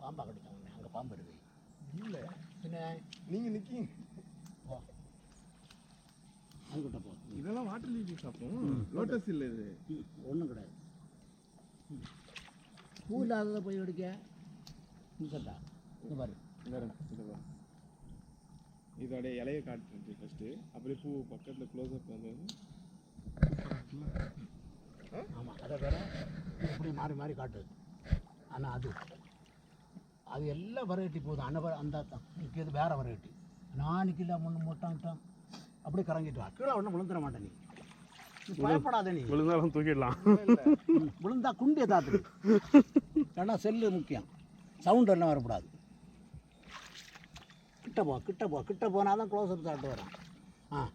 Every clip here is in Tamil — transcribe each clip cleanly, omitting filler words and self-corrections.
பாம்பா கடிச்சாங்க. அங்கே பாம்பு இருக்கு இல்லை பின்ன நீங்கள் நிற்கிங்க. அதுக்கிட்ட போ. இதெல்லாம் வாட்டர் லீலி சாப்பிடும். லோட்டஸ் இல்லை இது. ஒன்றும் கிடையாது. பூ இல்லாததை போய் எடுக்க சட்டா இந்த பாரு. இதோடைய இலையை காட்டுறது ஃபஸ்ட்டு, அப்படியே பூ பக்கத்தில் க்ளோஸ்அப் வந்து. ஆமாம், அதை வேற இப்படி மாறி மாறி காட்டுது. ஆனால் அது எல்லாம் வெரைட்டி போகுது. அந்த நிற்கிறது வேற வெரைட்டி. நான் நிற்கல முன்னு மூட்டான் அப்படியே கறங்கிட்டு வா. கீழே ஒன்றும் விழுந்துட மாட்டேன். நீ பயப்படாத. நீ விழுந்தாலும் தூக்கிடலாம். விழுந்தா குண்டியை தாத்துடு. ஏன்னா செல்லு முக்கியம். சவுண்ட் எல்லாம் வரக்கூடாது. கிட்ட போனால் தான் க்ளோஸ்அப் சாப்பிட்டு வரான். ஆ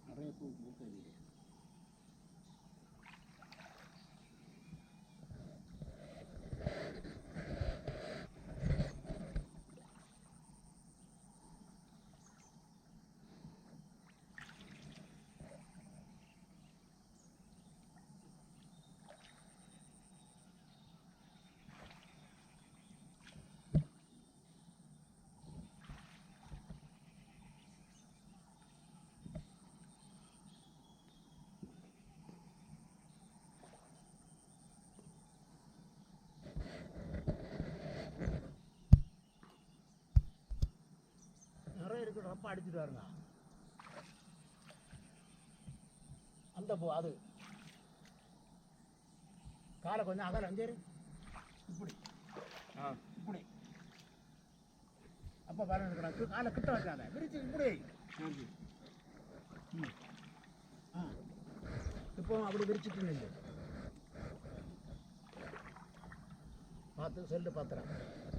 நிறைய பூ பூக்குது. ரப்பா அடிச்சுட்டு வருங்க. அந்த பூ அது காலை கொஞ்சம் அகல அஞ்சேரு இப்படி இப்படி அப்போ பாருங்க இருக்கிறாங்க. காலை கிட்ட வைக்காத, விரிச்சு இப்படி. இப்போ அப்படி விரிச்சுட்டு நின்று பார்த்து செல்லு பார்த்துறேன்.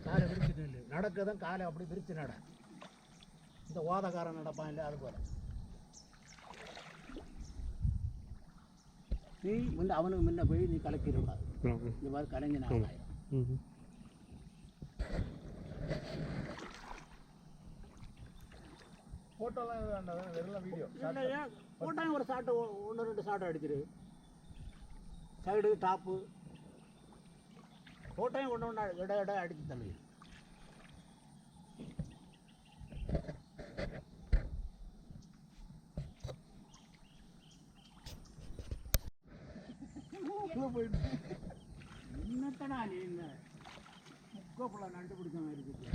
காலை விரிச்சுட்டு நின்று நடக்கதான். காலை அப்படி விரிச்சு நட. இந்த ஓதக்காரன் நடப்பான் இல்லை, அது போல நீ வந்து அவனுக்கு முன்ன போய் நீ கலக்கிடக்கூடாது. இந்த மாதிரி கலைஞர் ஃபோட்டோலாம் வேண்டாம், வெறும் வீடியோ. ஃபோட்டோயும் ஒரு ஷாட்டு, 1-2 ஷாட்டு அடிச்சிரு. சைடு டாப்பு ஃபோட்டோயும் ஒன்று இட அடித்து தள்ளி. என்னத்தடா நீ இந்த முக்கோப்புல நண்டு பிடிச்ச மாதிரி இருக்கு.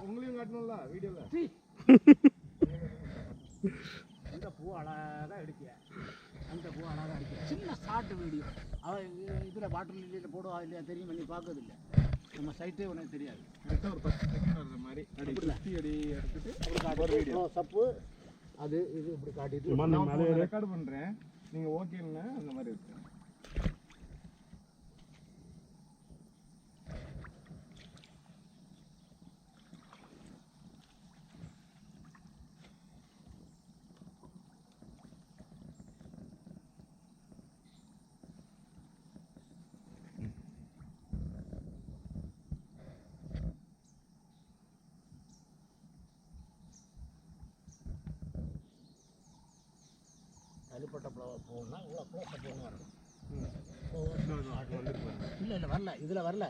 உங்களையும் காட்டணும்ல வீடியோவில். இந்த பூ அழகாக எடுக்க, அந்த பூ அழகாக அடிக்க. சின்ன ஷார்ட் வீடியோ. அவன் இதில் வாட்டர் லில்லியில் போடுவா இல்லையா தெரியும், பண்ணி பார்க்கறதில்லை. நம்ம சைட்டே உனக்கு தெரியாது. கரெக்டாக ஒரு 10 செகண்ட் வர்ற மாதிரி அடி எடுத்துட்டு அப்படி காட்டுற வீடியோ சப்பு. அது இது இப்படி காட்டிட்டு நான் ரெக்கார்ட் பண்ணுறேன். நீங்கள் ஓகேன்னா அந்த மாதிரி இருக்கு. தனிப்பட்ட போகணும்னா இவ்வளோ க்ளோஸ் போகணும் வரணும். இல்லை இல்லை வரல, இதில் வரல.